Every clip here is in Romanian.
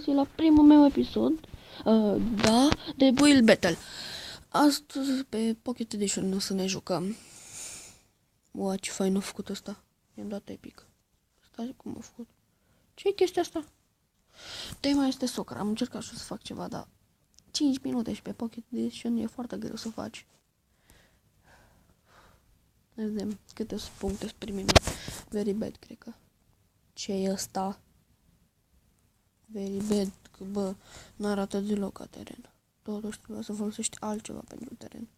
găsit la primul meu episod, da, de Build Battle. Astăzi pe Pocket Edition o să ne jucăm. Ua, ce fain a făcut ăsta. I-am dat epic. Stai cum a făcut. Ce-i chestia asta? Tema este soccer. Am încercat și să fac ceva, dar 5 minute și pe Pocket Edition e foarte greu să faci. Vedem câte puncte sunt primit. Very bad, cred că. Ce-i ăsta? Very bad, că bă, n-arată deloc ca teren. Totuși trebuie să folosești altceva pentru teren.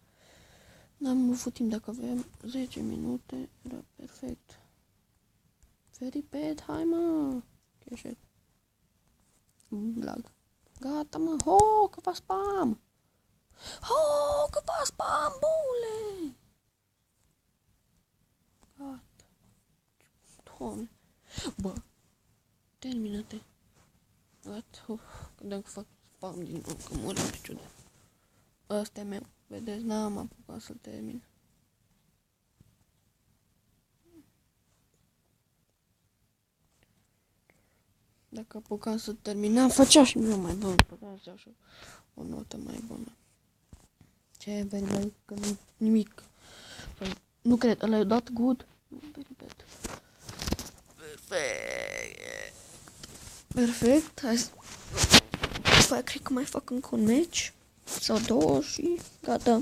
N-am avut timp, dacă aveam 10 minute, era perfect. Very bad, hai mă! Cheșet. Lag. Gata mă, ho, că fac spam! Ho, că fac spam, bule! Gata. Doamne. Bă, termină-te. Gata, dacă fac spam din nou, că mor de ciudă. Ăsta e meu, vedeți, n-am apucat să-l termin. Dacă apucam să terminam, făcea și eu mai bun, puteam să iau și o notă mai bună. Ce very bad, că nu nimic. Nu cred, ăla i-a dat good. Very bad. Perfect. Perfect, hai să... Cred că mai fac încă un match sau două și gata.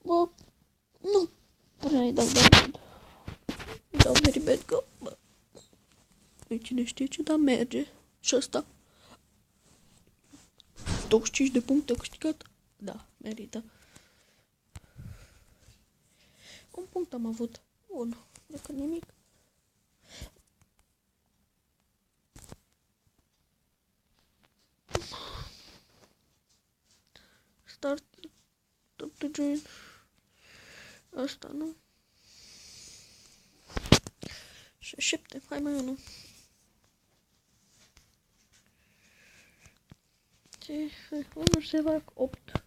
Bă, nu până îi dau bad. Îi dau very bad, că bă. Cine știe ce, dar merge. Și ăsta 25 de puncte câștigat. Da, merită. Un punct am avut. Bun, dacă nimic. Start to join. Asta, nu? Și 7, hai mai unul. Ce? 1 se fac 8.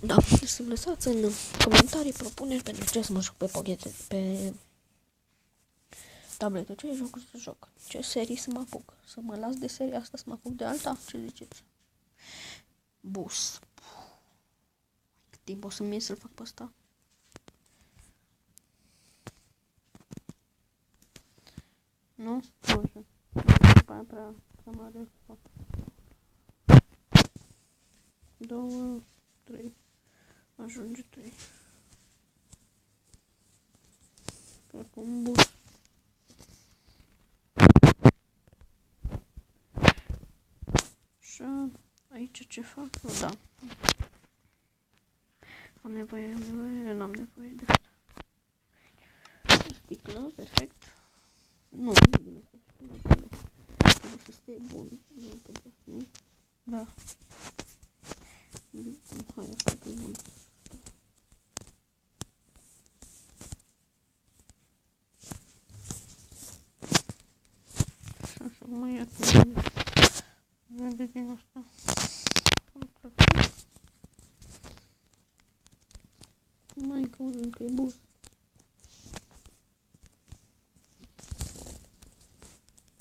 Da, să-mi lăsați în comentarii propuneri pentru ce să mă joc pe poghete, pe tabletă, ce jocuri să joc, ce serii să mă apuc, să mă las de seria asta, să mă apuc de alta, ce ziceți? Bus. Cât timp o să-mi să-l fac pe ăsta? Nu? Nu așa. Prea mare să fac. 2, 3. Ajunge 3. Fac un bus. Așa, aici ce fac? Da. Am nevoie, n-am nevoie de asta. Sticlă, perfect. Nu, nu bine să știu. Trebuie să stea bun. Nu? Da. Hai, asta e bun. Așa, mai ia cu vede din asta. Mai cauzăm că e bus.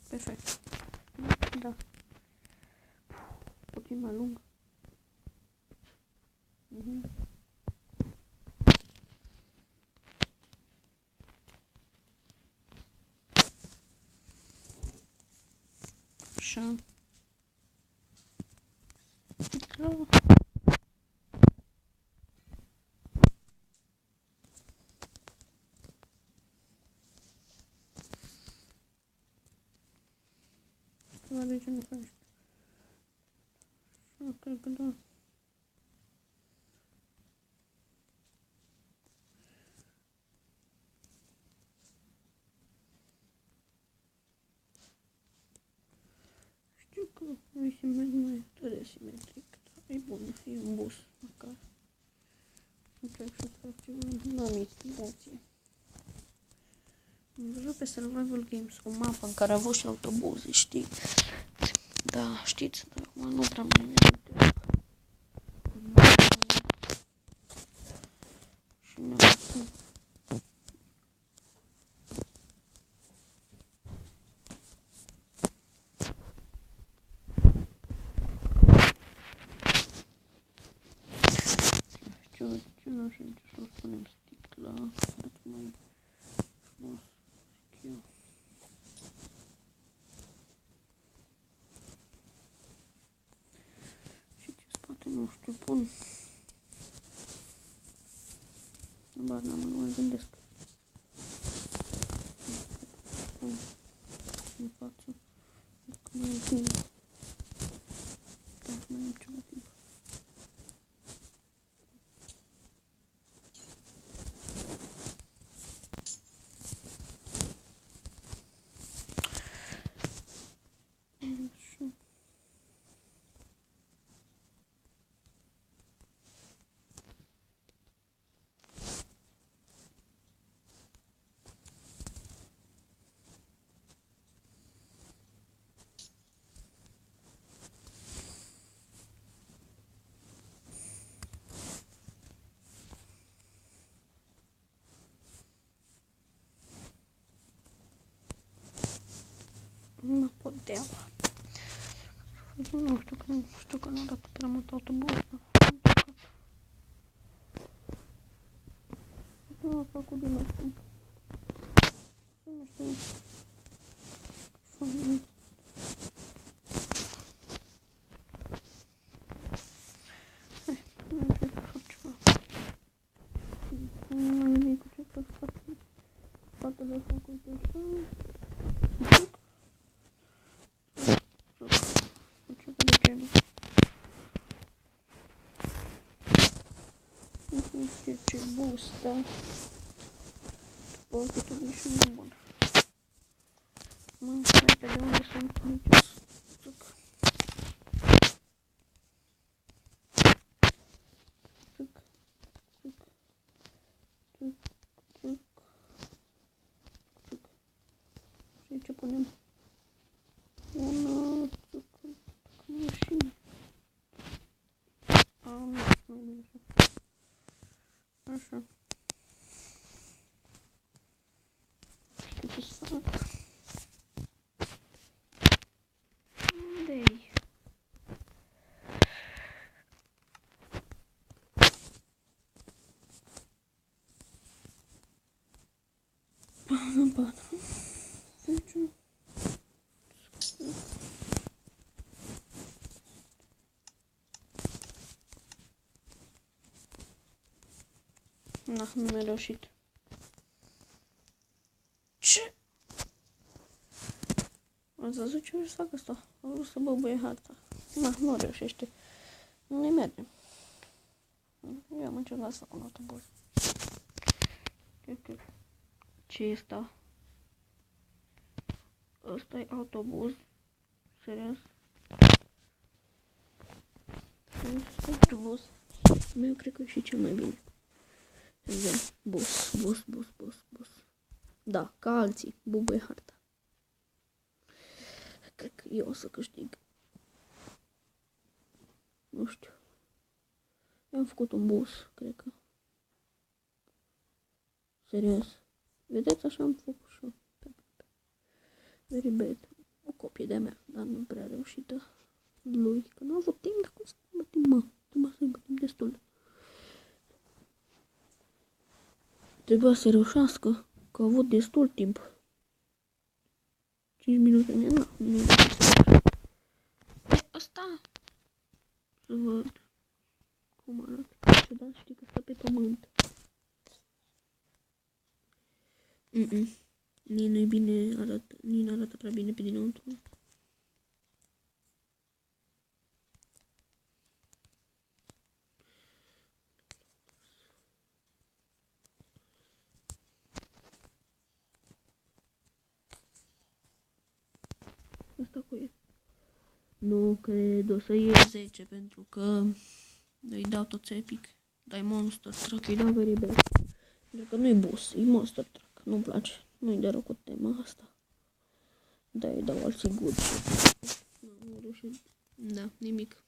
Perfect. Da. Puțin mai lung. Așa. De ce nu faci? Cred că da. Știu că e mai tot de simetric, dar e bun, e un bus măcar. Încerc să fac ceva, n-am inspirație. Am văzut pe Survival Games o mapă în care a avut și autobuze, știi? Da, știți, dar acum nu prea mă amintesc. ce nu știu ce să spunem sticla. Arăt mai frumos. Și ce spate nu știu, pun. Ba, n-am mai gândesc. În față. Mai e bine. Da, mai am ceva timp. Nu puteam. Nu știu că nu arată prea mult autobuz. Nu a făcut din asta. Nu știu. Hai, nu știu să fac ceva. Nu am nimic cu ce să fac. Spatele ăsta cu așa. Nu știu ce bustă. După câtul niciun bun. Mă, uite de unde sunt aici. Țuc. Țuc. Țuc. Țuc. Țuc. Țuc. Și aici punem una țuc. Nu și... nu, nu e bine așa. Așa. Știu ce să fac. Unde-i? Bana. Deci... Nu mi-a reușit. Ce? Ați văzut ce vreau să fac asta? Am vrut să băbuie harta. Nu reușește. Nu-i merge. Eu am încercat asta cu un autobuz. Ce e asta? Ăsta e autobuz. Serios? Autobuz. Eu cred că e și cel mai bine. Bus. Da, ca alții, bubuie harta. Cred că eu o să câștig. Nu știu. Eu am făcut un bus, cred că. Serios. Vedeți, așa am făcut și eu. Very bad. O copie de-a mea, dar nu prea reușită lui. Că n-a avut timp, cum să aibă timp, mă. Trebuia să aibă timp destul. Trebuia să reușească, că a avut destul timp. 5 minute, nu e asta. Să văd cum arată. Și da, știi că stă pe pământ. Nici nu-i bine arată, nici nu arată prea bine pe dinăuntru. Asta cu e. Nu cred, o să iei 10 pentru că îi dau toți epic. Dai Monster Truck, îi dau very bad. Pentru că nu-i bus, e Monster Truck. Nu-mi place, nu-i deloc cu tema asta. Da, îi dau alții good. Nu reușit. Da, nimic.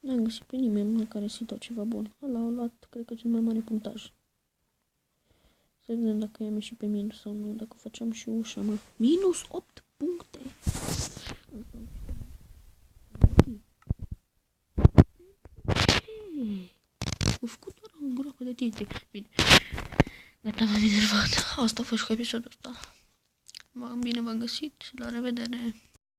N-am găsit pe nimeni care să-i dau ceva bun. Ăla a luat, cred că, cel mai mare punctaj. Să vedem dacă i-am ieșit pe minus sau nu, dacă facem și ușa, mă. Minus 8 puncte! Ce? Au făcut doar o groapă de tine. Bine. Gata, m-am enervat. Asta a fost cu episodul ăsta. Bine v-am găsit. La revedere.